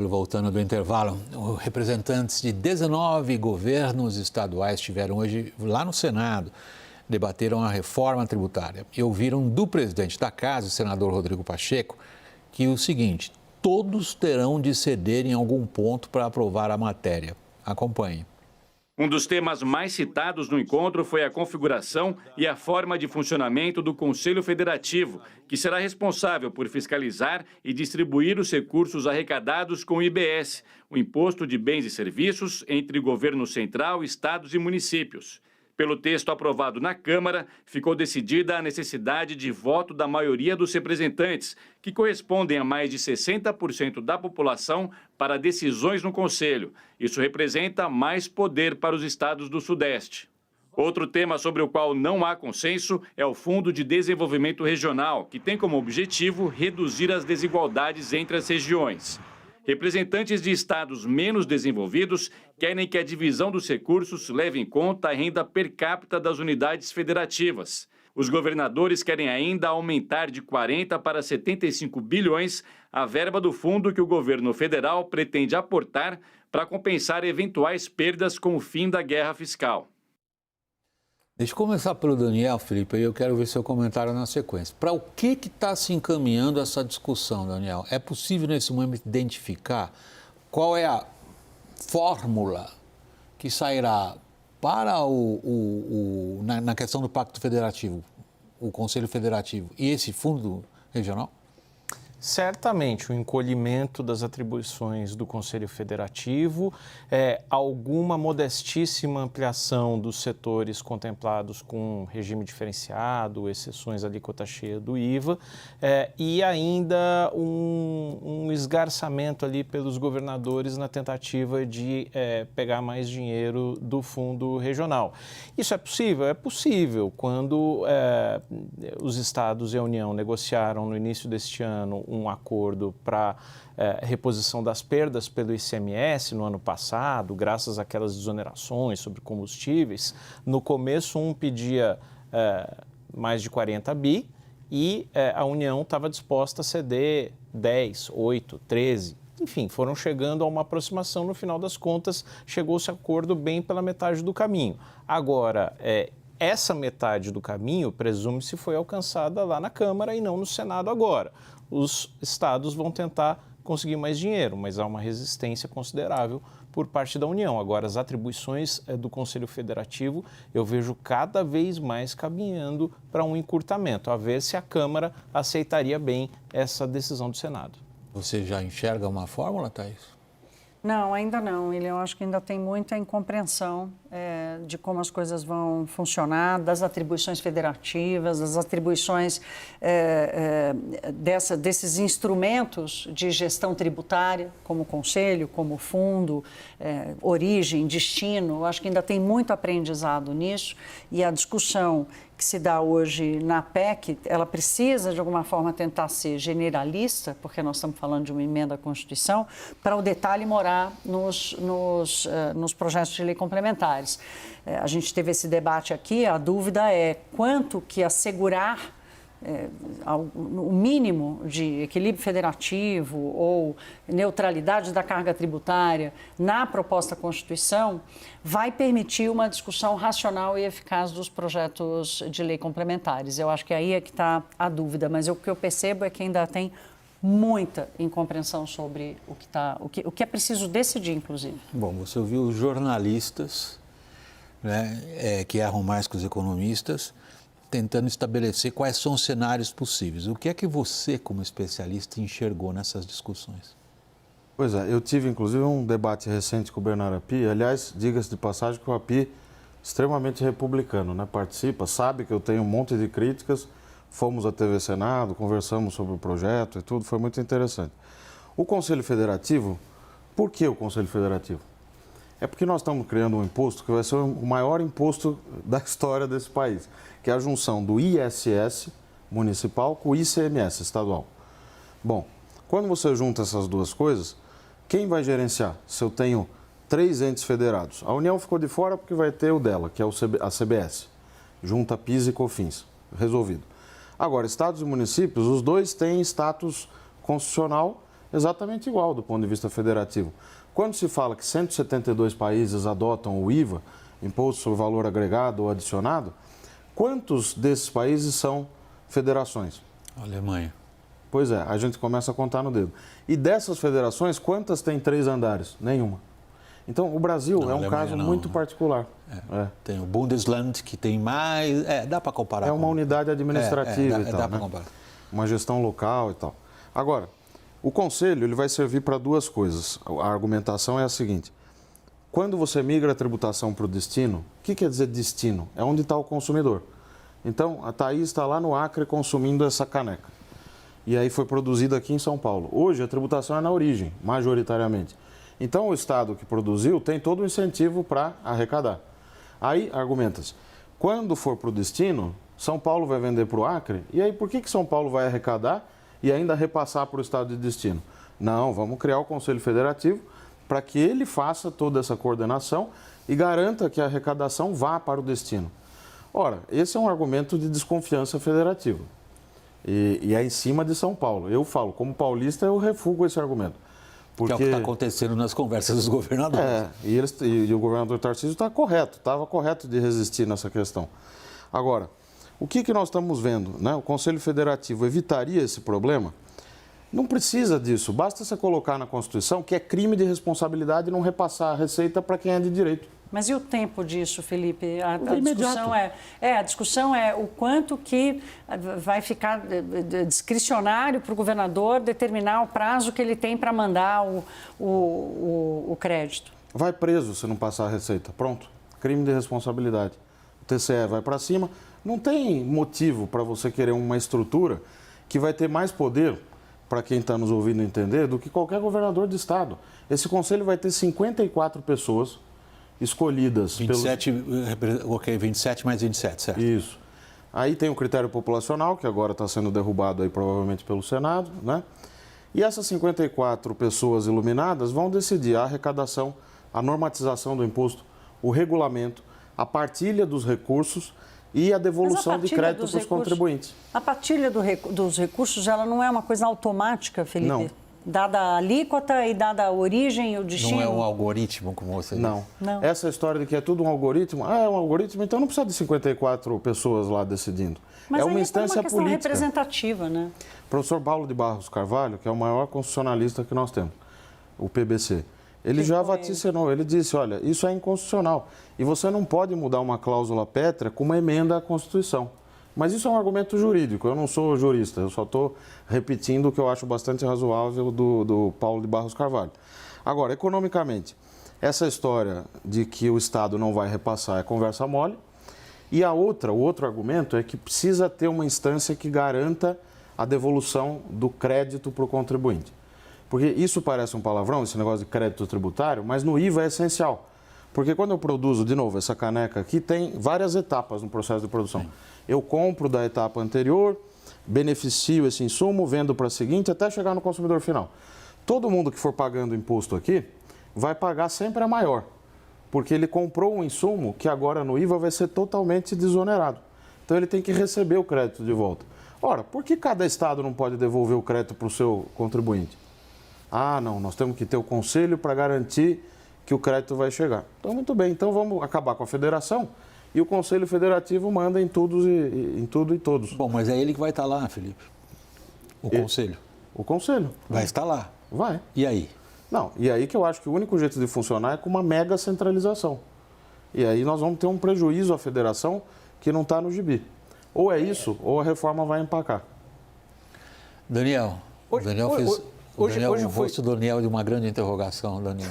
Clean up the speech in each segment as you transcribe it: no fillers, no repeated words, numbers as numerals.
Voltando do intervalo, os representantes de 19 governos estaduais estiveram hoje lá no Senado, debateram a reforma tributária e ouviram do presidente da Casa, o senador Rodrigo Pacheco, que o seguinte: todos terão de ceder em algum ponto para aprovar a matéria. Acompanhe. Um dos temas mais citados no encontro foi a configuração e a forma de funcionamento do Conselho Federativo, que será responsável por fiscalizar e distribuir os recursos arrecadados com o IBS, o Imposto de Bens e Serviços, entre governo central, estados e municípios. Pelo texto aprovado na Câmara, ficou decidida a necessidade de voto da maioria dos representantes, que correspondem a mais de 60% da população, para decisões no Conselho. Isso representa mais poder para os estados do Sudeste. Outro tema sobre o qual não há consenso é o Fundo de Desenvolvimento Regional, que tem como objetivo reduzir as desigualdades entre as regiões. Representantes de estados menos desenvolvidos querem que a divisão dos recursos leve em conta a renda per capita das unidades federativas. Os governadores querem ainda aumentar de 40 para 75 bilhões a verba do fundo que o governo federal pretende aportar para compensar eventuais perdas com o fim da guerra fiscal. Deixa eu começar pelo Daniel, Felipe, e eu quero ver seu comentário na sequência. Para o que está se encaminhando essa discussão, Daniel? É possível, nesse momento, identificar qual é a fórmula que sairá para na questão do Pacto Federativo, o Conselho Federativo e esse Fundo Regional? Certamente, o encolhimento das atribuições do Conselho Federativo, alguma modestíssima ampliação dos setores contemplados com regime diferenciado, exceções à alíquota cheia do IVA, e ainda um esgarçamento ali pelos governadores na tentativa de pegar mais dinheiro do fundo regional. Isso é possível? É possível. Quando os estados e a União negociaram no início deste ano um acordo para reposição das perdas pelo ICMS no ano passado, graças àquelas desonerações sobre combustíveis. No começo, um pedia mais de 40 bi e a União estava disposta a ceder 10, 8, 13. Enfim, foram chegando a uma aproximação. No final das contas, chegou-se a acordo bem pela metade do caminho. Agora, essa metade do caminho, presume-se, foi alcançada lá na Câmara e não no Senado agora. Os estados vão tentar conseguir mais dinheiro, mas há uma resistência considerável por parte da União. Agora, as atribuições do Conselho Federativo, eu vejo cada vez mais caminhando para um encurtamento, a ver se a Câmara aceitaria bem essa decisão do Senado. Você já enxerga uma fórmula, Thaís? Não, ainda não. Eu acho que ainda tem muita incompreensão de como as coisas vão funcionar, das atribuições federativas, das atribuições desses instrumentos de gestão tributária, como o conselho, como o fundo, origem, destino. Eu acho que ainda tem muito aprendizado nisso e a discussão que se dá hoje na PEC, ela precisa, de alguma forma, tentar ser generalista, porque nós estamos falando de uma emenda à Constituição, para o detalhe morar nos projetos de lei complementares. A gente teve esse debate aqui, a dúvida é quanto que assegurar o mínimo de equilíbrio federativo ou neutralidade da carga tributária na proposta Constituição vai permitir uma discussão racional e eficaz dos projetos de lei complementares. Eu acho que aí é que está a dúvida, mas o que eu percebo é que ainda tem muita incompreensão sobre o que é preciso decidir, inclusive. Bom, você ouviu os jornalistas, né, que erram mais que os economistas, tentando estabelecer quais são os cenários possíveis. O que é que você, como especialista, enxergou nessas discussões? Pois é, eu tive inclusive um debate recente com o Bernardo Api. Aliás, diga-se de passagem que o Api é extremamente republicano, né? Participa, sabe que eu tenho um monte de críticas. Fomos à TV Senado, conversamos sobre o projeto e tudo, foi muito interessante. O Conselho Federativo, por que o Conselho Federativo? É porque nós estamos criando um imposto que vai ser o maior imposto da história desse país, que é a junção do ISS municipal com o ICMS estadual. Bom, quando você junta essas duas coisas, quem vai gerenciar? Se eu tenho 3 entes federados. A União ficou de fora porque vai ter o dela, que é a CBS. Junta PIS e COFINS. Resolvido. Agora, estados e municípios, os dois têm status constitucional exatamente igual do ponto de vista federativo. Quando se fala que 172 países adotam o IVA, Imposto sobre Valor Agregado ou Adicionado, quantos desses países são federações? Alemanha. Pois é, a gente começa a contar no dedo. E dessas federações, quantas têm 3 andares? Nenhuma. Então, o Brasil é um caso muito particular. Tem o Bundesland, que tem mais... dá para comparar. É uma unidade administrativa e tal, dá para né? comparar. Uma gestão local e tal. Agora, o conselho ele vai servir para 2 coisas. A argumentação é a seguinte. Quando você migra a tributação para o destino, o que quer dizer destino? É onde está o consumidor. Então, a Thaís está lá no Acre consumindo essa caneca. E aí foi produzida aqui em São Paulo. Hoje, a tributação é na origem, majoritariamente. Então, o Estado que produziu tem todo o incentivo para arrecadar. Aí, argumenta-se, quando for para o destino, São Paulo vai vender para o Acre, e aí por que São Paulo vai arrecadar e ainda repassar para o Estado de destino? Não, vamos criar o Conselho Federativo para que ele faça toda essa coordenação e garanta que a arrecadação vá para o destino. Ora, esse é um argumento de desconfiança federativa. E é em cima de São Paulo. Eu falo, como paulista, eu refugo esse argumento. Porque... Que é o que está acontecendo nas conversas dos governadores. E o governador Tarcísio está correto, estava correto de resistir nessa questão. Agora, o que nós estamos vendo? Né? O Conselho Federativo evitaria esse problema? Não precisa disso, basta você colocar na Constituição que é crime de responsabilidade não repassar a receita para quem é de direito. Mas e o tempo disso, Felipe? A Imediato. discussão é o quanto que vai ficar discricionário para o governador determinar o prazo que ele tem para mandar o crédito. Vai preso se não passar a receita. Pronto. Crime de responsabilidade. O TCE vai para cima. Não tem motivo para você querer uma estrutura que vai ter mais poder, para quem está nos ouvindo entender, do que qualquer governador de estado. Esse conselho vai ter 54 pessoas escolhidas 27, 27 mais 27, certo? Isso. Aí tem o critério populacional, que agora está sendo derrubado aí provavelmente pelo Senado, né? E essas 54 pessoas iluminadas vão decidir a arrecadação, a normatização do imposto, o regulamento, a partilha dos recursos e a devolução de crédito para os contribuintes. A partilha dos recursos, ela não é uma coisa automática, Felipe? Não. Dada a alíquota e dada a origem e o destino? Não é um algoritmo, como você disse? Não. Essa história de que é tudo um algoritmo, é um algoritmo, então não precisa de 54 pessoas lá decidindo. Mas é uma instância uma questão política. representativa, né? O professor Paulo de Barros Carvalho, que é o maior constitucionalista que nós temos, o PBC, ele já vaticinou, ele disse, olha, isso é inconstitucional e você não pode mudar uma cláusula pétrea com uma emenda à Constituição. Mas isso é um argumento jurídico, eu não sou jurista, eu só estou repetindo o que eu acho bastante razoável do Paulo de Barros Carvalho. Agora, economicamente, essa história de que o Estado não vai repassar é conversa mole. E o outro argumento é que precisa ter uma instância que garanta a devolução do crédito para o contribuinte. Porque isso parece um palavrão, esse negócio de crédito tributário, mas no IVA é essencial. Porque quando eu produzo, de novo, essa caneca aqui, tem várias etapas no processo de produção. Sim. Eu compro da etapa anterior, beneficio esse insumo, vendo para a seguinte, até chegar no consumidor final. Todo mundo que for pagando imposto aqui vai pagar sempre a maior, porque ele comprou um insumo que agora no IVA vai ser totalmente desonerado. Então ele tem que receber o crédito de volta. Ora, por que cada estado não pode devolver o crédito para o seu contribuinte? Ah, não, nós temos que ter o conselho para garantir que o crédito vai chegar. Então, muito bem, então vamos acabar com a federação e o Conselho Federativo manda em tudo e todos. Bom, mas é ele que vai estar lá, Felipe. O Conselho. O Conselho. Vai estar lá. Vai. E aí? Não, e aí que eu acho que o único jeito de funcionar é com uma mega centralização. E aí nós vamos ter um prejuízo à federação que não está no gibi. Ou é isso, ou a reforma vai empacar. Daniel, o rosto do Daniel de uma grande interrogação, Daniel.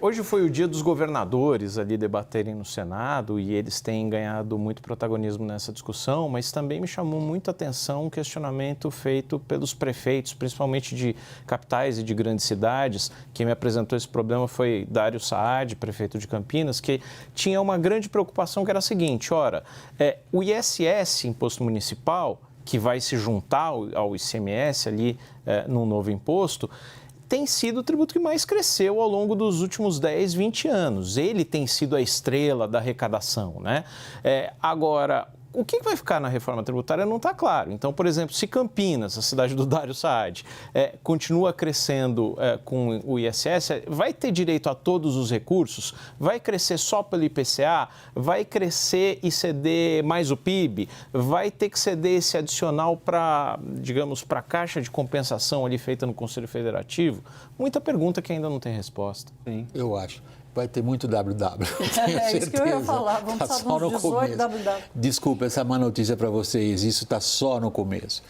Hoje foi o dia dos governadores ali debaterem no Senado e eles têm ganhado muito protagonismo nessa discussão, mas também me chamou muito a atenção um questionamento feito pelos prefeitos, principalmente de capitais e de grandes cidades. Quem me apresentou esse problema foi Dário Saad, prefeito de Campinas, que tinha uma grande preocupação que era a seguinte, o ISS, Imposto Municipal, que vai se juntar ao ICMS ali num novo imposto, tem sido o tributo que mais cresceu ao longo dos últimos 10, 20 anos. Ele tem sido a estrela da arrecadação, né? Agora, O que vai ficar na reforma tributária não está claro. Então, por exemplo, se Campinas, a cidade do Dário Saad, continua crescendo com o ISS, vai ter direito a todos os recursos? Vai crescer só pelo IPCA? Vai crescer e ceder mais o PIB? Vai ter que ceder esse adicional para, digamos, para a caixa de compensação ali feita no Conselho Federativo? Muita pergunta que ainda não tem resposta. Sim. Eu acho. Vai ter muito WW. É isso que eu ia falar. Vamos precisar de uns 18 WW. Desculpa, essa é má notícia para vocês. Isso está só no começo.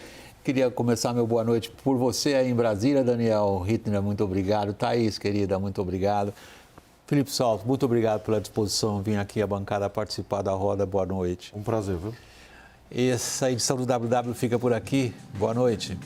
Queria começar meu boa noite por você aí em Brasília, Daniel Hittner, muito obrigado. Thaís, querida, muito obrigado. Felipe Salto, muito obrigado pela disposição de vir aqui à bancada participar da roda. Boa noite. Um prazer, viu? Essa edição do WW fica por aqui. Boa noite.